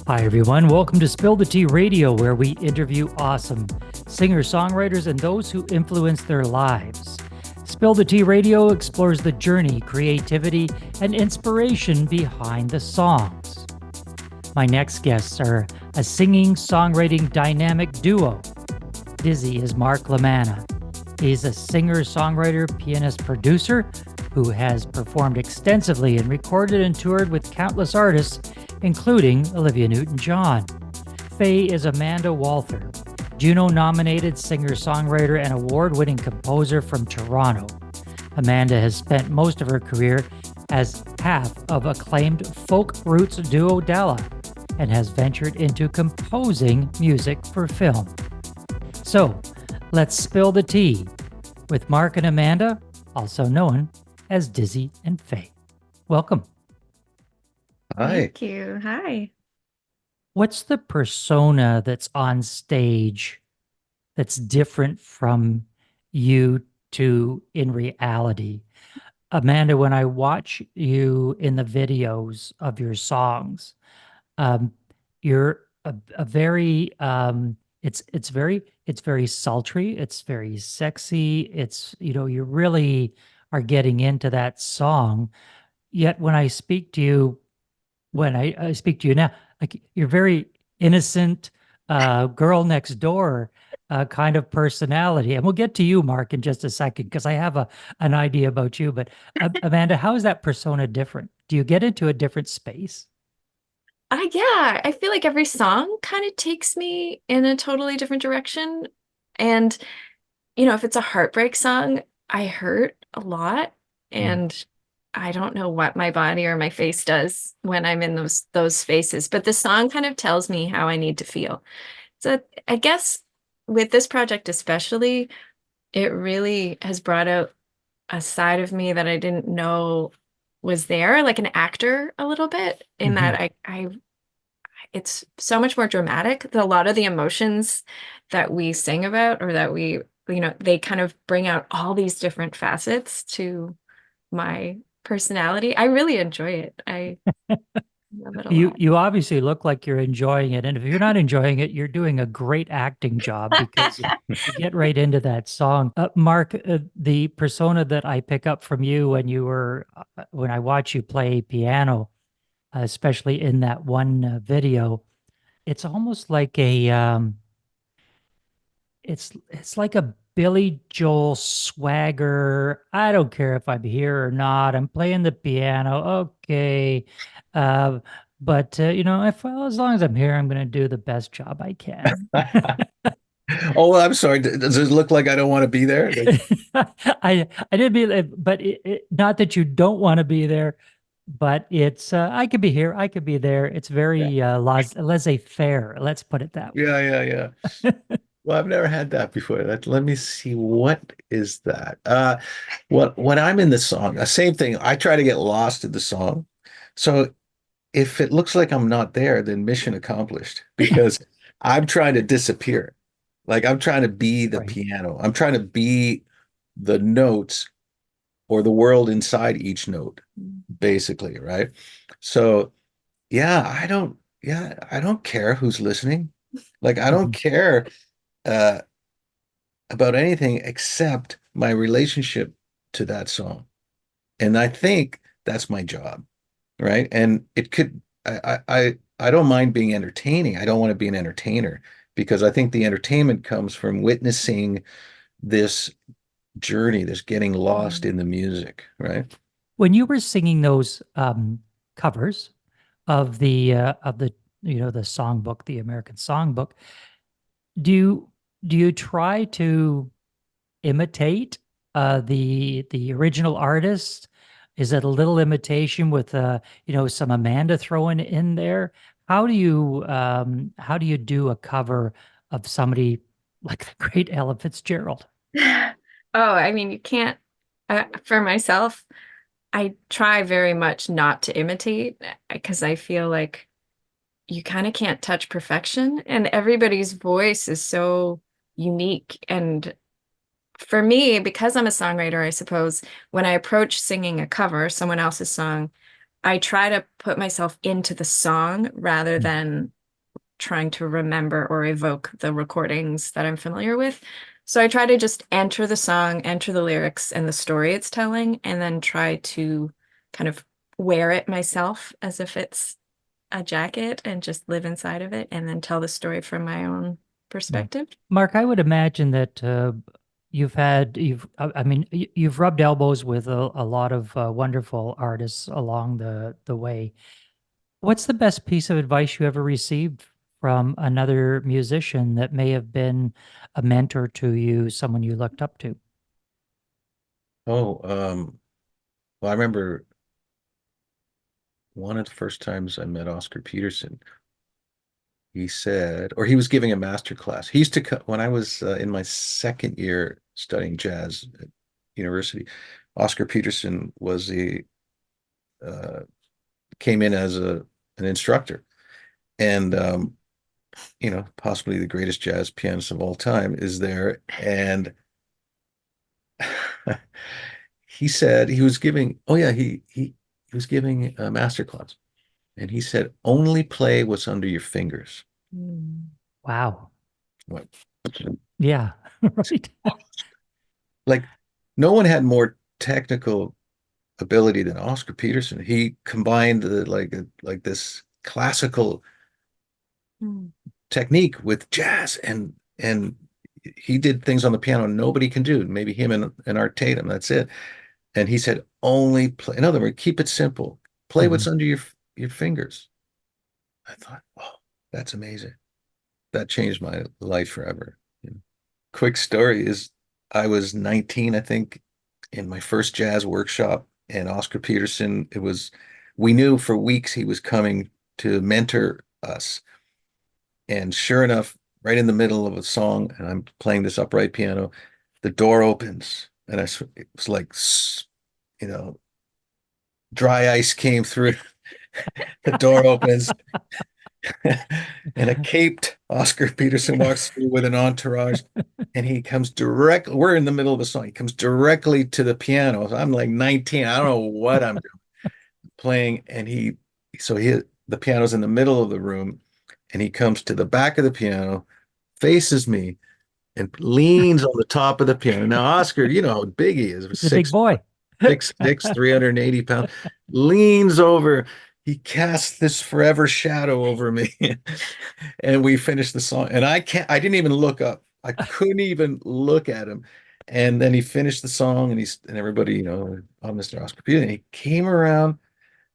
Hi, everyone. Welcome to Spill the Tea Radio, where we interview awesome singer-songwriters and those who influence their lives. Spill the Tea Radio explores the journey, creativity, and inspiration behind the songs. My next guests are a singing-songwriting dynamic duo. Dizzy is Mark Lalama. He's a singer-songwriter, pianist, producer who has performed extensively and recorded and toured with countless artists, including Olivia Newton JohnFay is Amanda Walther, Juno-nominated singer-songwriter and award-winning composer from Toronto. Amanda has spent most of her career as half of acclaimed folk roots duo Dala and has ventured into composing music for film. So, let's spill the tea with Mark and Amanda, also known as Dizzy and Faye. Welcome. Hi. Thank you. Hi. What's the persona that's on stage that's different from you two in reality? Amanda, when I watch you in the videos of your songs, you're a very it's very sultry, it's very sexy, it's you really are getting into that song. Yet when I speak to you, I speak to you now, like you're very innocent, girl next door kind of personality. And we'll get to you, Mark, in just a second, because I have an idea about you. But Amanda, how is that persona different? Do you get into a different space? Yeah, I feel like every song kind of takes me in a totally different direction. And, if it's a heartbreak song, I hurt a lot. And I don't know what my body or my face does when I'm in those spaces, but the song kind of tells me how I need to feel. So I guess with this project especially, it really has brought out a side of me that I didn't know was there, like an actor a little bit, in that it's so much more dramatic. A lot of the emotions that we sing about, or that they kind of bring out all these different facets to my personality. I really enjoy it. I love it a lot. You obviously look like you're enjoying it. And if you're not enjoying it, you're doing a great acting job, because you get right into that song. Mark, the persona that I pick up from you when I watch you play piano, especially in that one video, it's almost like it's like a Billy Joel swagger. I don't care if I'm here or not. I'm playing the piano. Okay. Uh, but as long as I'm here, I'm going to do the best job I can. Oh, well, I'm sorry. Does it look like I don't want to be there? I didn't mean, but not that you don't want to be there, but it's I could be here, I could be there. It's very laissez-faire. Let's put it that way. Yeah. Well, I've never had that before. Let me see. What is that? When I'm in the song, the same thing. I try to get lost in the song. So if it looks like I'm not there, then mission accomplished, because I'm trying to disappear. Like I'm trying to be the Right. piano. I'm trying to be the notes or the world inside each note, basically, right? So I don't care who's listening. Like I don't care uh about anything except my relationship to that song. And I think that's my job, right? And it could I don't mind being entertaining. I don't want to be an entertainer, because I think the entertainment comes from witnessing this journey, this getting lost in the music, right? When you were singing those covers of the the songbook, the American songbook, do you try to imitate the original artist? Is it a little imitation with some Amanda thrown in there? How do you do a cover of somebody like the great Ella Fitzgerald? Oh, I mean, you can't, for myself, I try very much not to imitate, because I feel like you kind of can't touch perfection, and everybody's voice is so unique. And for me, because I'm a songwriter, I suppose, when I approach singing a cover, someone else's song, I try to put myself into the song rather than trying to remember or evoke the recordings that I'm familiar with. So I try to just enter the song, enter the lyrics and the story it's telling, and then try to kind of wear it myself as if it's a jacket and just live inside of it and then tell the story from my own perspective. Mark, I would imagine that you've rubbed elbows with a lot of wonderful artists along the way. What's the best piece of advice you ever received from another musician that may have been a mentor to you, someone you looked up to? Oh, well, I remember one of the first times I met Oscar Peterson. He said, or he was giving a master class. He used to, when I was in my second year studying jazz at university, Oscar Peterson was came in as an instructor, and possibly the greatest jazz pianist of all time is there. And he said he was giving, he was giving a master class, and he said, only play what's under your fingers. Wow. What? Yeah. Right. Like, no one had more technical ability than Oscar Peterson. He combined like this classical technique with jazz, and he did things on the piano nobody can do. Maybe him and Art Tatum, that's it. And he said, only play. In other words, keep it simple. Play what's under your fingers. I thought, oh, that's amazing. That changed my life forever. Quick story is, I was 19, I think, in my first jazz workshop, and Oscar Peterson, we knew for weeks he was coming to mentor us. And sure enough, right in the middle of a song, and I'm playing this upright piano, the door opens, and it was like, dry ice came through. The door opens, and a caped Oscar Peterson walks through with an entourage, and he comes directly. We're in the middle of a song. He comes directly to the piano. So I'm like 19. I don't know what I'm doing, playing, and the piano's in the middle of the room, and he comes to the back of the piano, faces me, and leans on the top of the piano. Now, Oscar, you know how big he is. He's a big boy. 6'6", 380 pounds, leans over. He casts this forever shadow over me, and we finished the song. And I didn't even look up. I couldn't even look at him. And then he finished the song, and everybody, oh, Mr. Oscar Peterson. He came around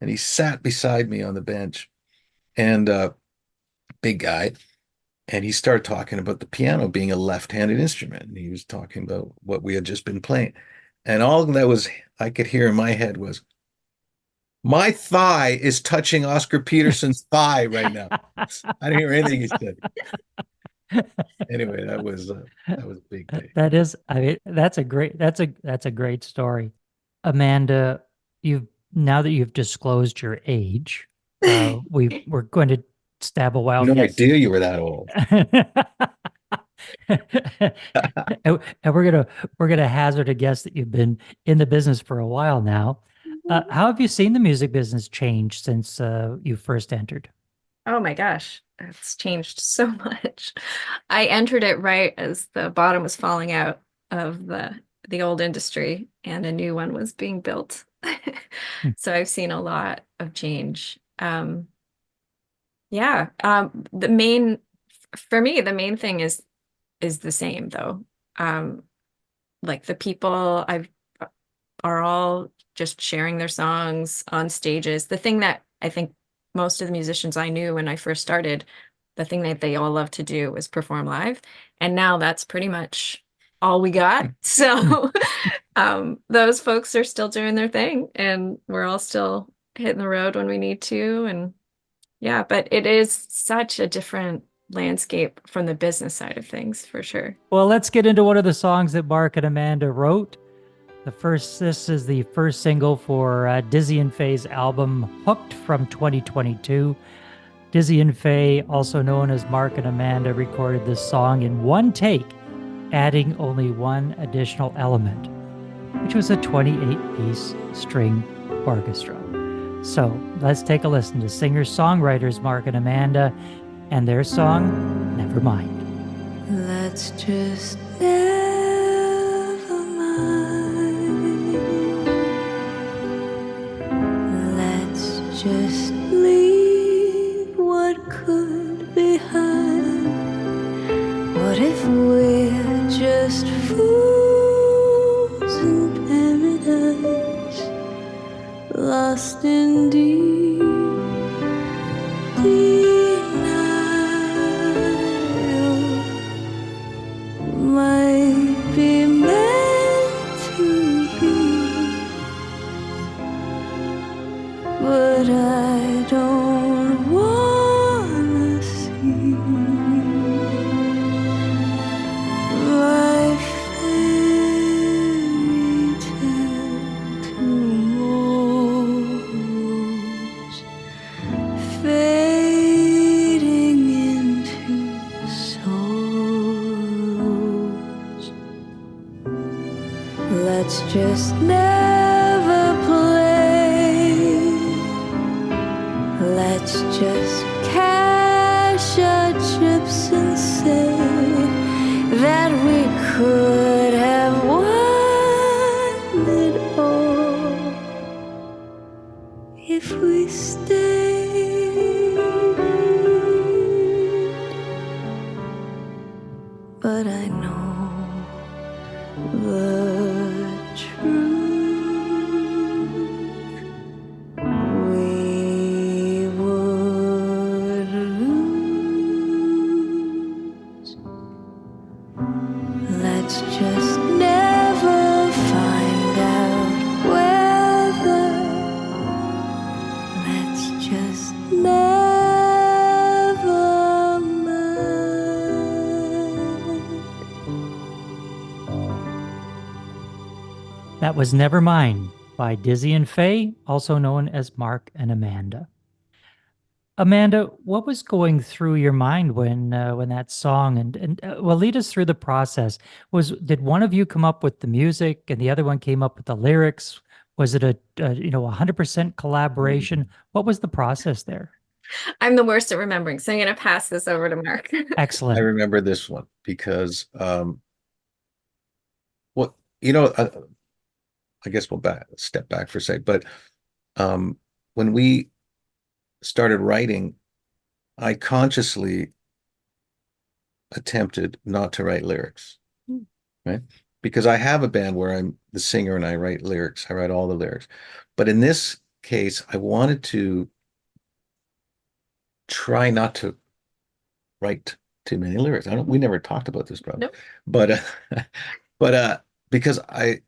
and he sat beside me on the bench, and big guy. And he started talking about the piano being a left-handed instrument. And he was talking about what we had just been playing. And all that I could hear in my head was, my thigh is touching Oscar Peterson's thigh right now. I didn't hear anything he said. Anyway, that was a big day. That's a great story. Amanda, now that you've disclosed your age, we're going to stab a wild No guess. idea you were that old. And we're gonna hazard a guess that you've been in the business for a while now. How have you seen the music business change since you first entered? Oh my gosh, it's changed so much. I entered it right as the bottom was falling out of the old industry and a new one was being built. So I've seen a lot of change. For me, the main thing is the same though. Like the people are all just sharing their songs on stages. The thing that I think most of the musicians I knew when I first started, the thing that they all love to do was perform live. And now that's pretty much all we got. So those folks are still doing their thing, and we're all still hitting the road when we need to. And yeah, but it is such a different landscape from the business side of things, for sure. Well, let's get into one of the songs that Mark and Amanda wrote. This is the first single for Dizzy and Faye's album, Hooked, from 2022. Dizzy and Faye, also known as Mark and Amanda, recorded this song in one take, adding only one additional element, which was a 28-piece string orchestra. So let's take a listen to singer-songwriters Mark and Amanda and their song, Never Mind. Let's just never mind. Let's just leave what could behind. What if we're just fools in paradise, lost in deep denial? Might be meant to be, but I don't wanna see my fairy tale tomorrows fading into sorrows. Let's just never play. Let's just cash our chips and say that we could have won it all if we stayed. But I know the truth. We would lose. Let's just never find out whether. Let's just never mind. That was Never Mind by Dizzy and Faye, also known as Mark and Amanda. Amanda, what was going through your mind when that song well, lead us through the process. Did one of you come up with the music and the other one came up with the lyrics? Was it a 100% collaboration? What was the process there? I'm the worst at remembering, so I'm going to pass this over to Mark. Excellent. I remember this one because, I guess we'll step back for a sec. But when we started writing, I consciously attempted not to write lyrics, right? Because I have a band where I'm the singer and I write lyrics. I write all the lyrics. But in this case, I wanted to try not to write too many lyrics. We never talked about this problem. Nope. But because I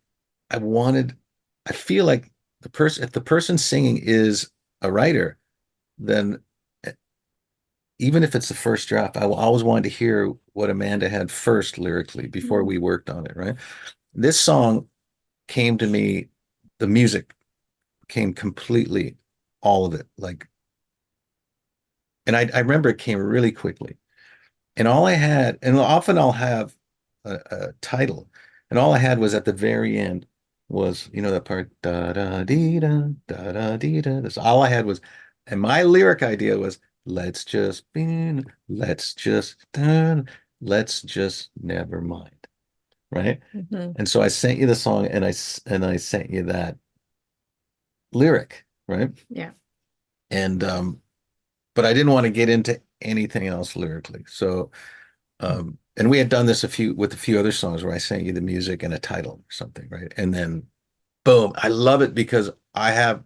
feel like if the person singing is a writer, then even if it's the first draft, I always wanted to hear what Amanda had first lyrically before we worked on it, right? This song came to me, the music came completely, all of it, and I remember it came really quickly. And all I had, and often I'll have a title, and all I had was at the very end was, that part, da da dee da da da dee da. That's all I had was, and my lyric idea was, let's just never mind, right? Mm-hmm. And so I sent you the song, and I sent you that lyric, right? Yeah. And but I didn't want to get into anything else lyrically. So and we had done this with a few other songs where I sent you the music and a title or something, right? And then boom, I love it because I have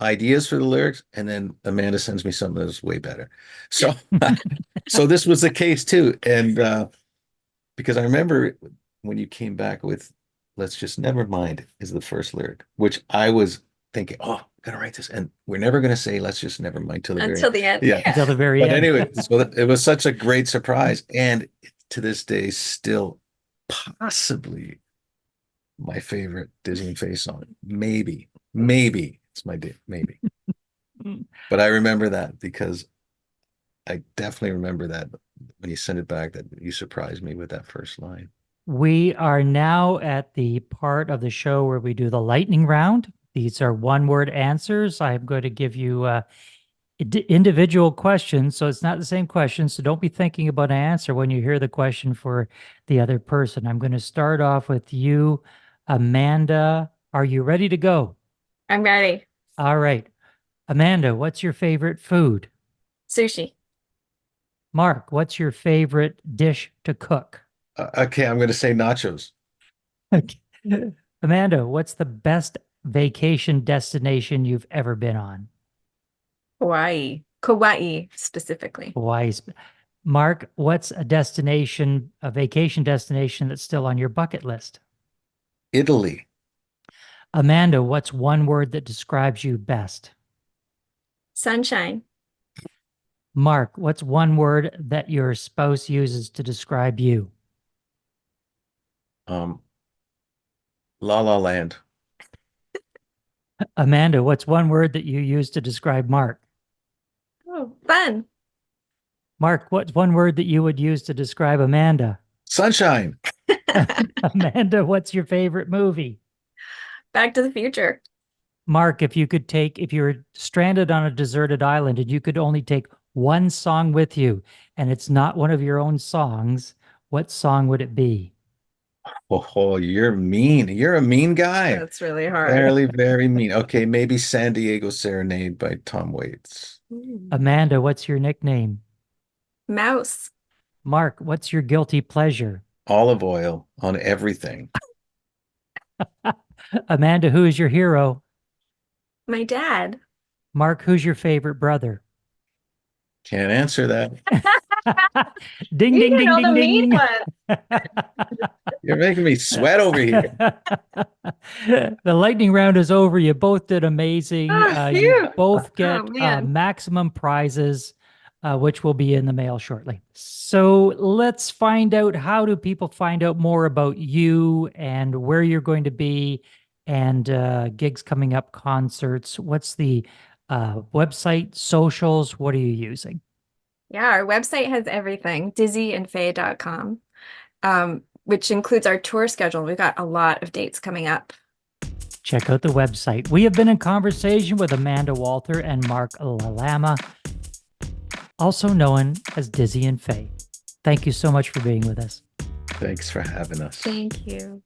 ideas for the lyrics, and then Amanda sends me something that's way better. So so this was the case too. And because I remember when you came back with "Let's Just Never Mind" is the first lyric, which I was thinking, oh, I'm gonna write this, and we're never gonna say "Let's just never mind" till the end. Yeah, until the very but end. anyway, so it was such a great surprise, and to this day, still possibly my favorite Dizzy and Faye song. Maybe it's my maybe. But I remember that because I definitely remember that when you sent it back, that you surprised me with that first line. We are now at the part of the show where we do the lightning round. These are one-word answers. I'm going to give you individual questions, so it's not the same question. So don't be thinking about an answer when you hear the question for the other person. I'm going to start off with you, Amanda. Are you ready to go? I'm ready. All right. Amanda, what's your favorite food? Sushi. Mark, what's your favorite dish to cook? Okay, I'm going to say nachos. Okay. Amanda, what's the best vacation destination you've ever been on? Hawaii. Kauai specifically. Hawaii. Mark, what's a vacation destination that's still on your bucket list? Italy. Amanda, what's one word that describes you best? Sunshine. Mark, what's one word that your spouse uses to describe you? La La Land. Amanda, what's one word that you use to describe Mark? Oh, fun. Mark, what's one word that you would use to describe Amanda? Sunshine. Amanda, what's your favorite movie? Back to the Future. Mark, if you were stranded on a deserted island and you could only take one song with you and it's not one of your own songs, what song would it be? Oh, you're mean. You're a mean guy. That's really hard. Very, very mean. Okay, maybe San Diego Serenade by Tom Waits. Amanda, what's your nickname? Mouse. Mark, what's your guilty pleasure? Olive oil on everything. Amanda, who is your hero? My dad. Mark, who's your favorite brother? Can't answer that. Ding, You ding, can ding, know the ding, mean ding. one. You're making me sweat over here. The lightning round is over. You both did amazing. Ah, You phew. both get man. maximum prizes, which will be in the mail shortly. So let's find out, how do people find out more about you and where you're going to be and gigs coming up, concerts? What's the website, socials? What are you using? Yeah, our website has everything, dizzyandfay.com, which includes our tour schedule. We've got a lot of dates coming up. Check out the website. We have been in conversation with Amanda Walther and Mark Lalama, also known as Dizzy and Faye. Thank you so much for being with us. Thanks for having us. Thank you.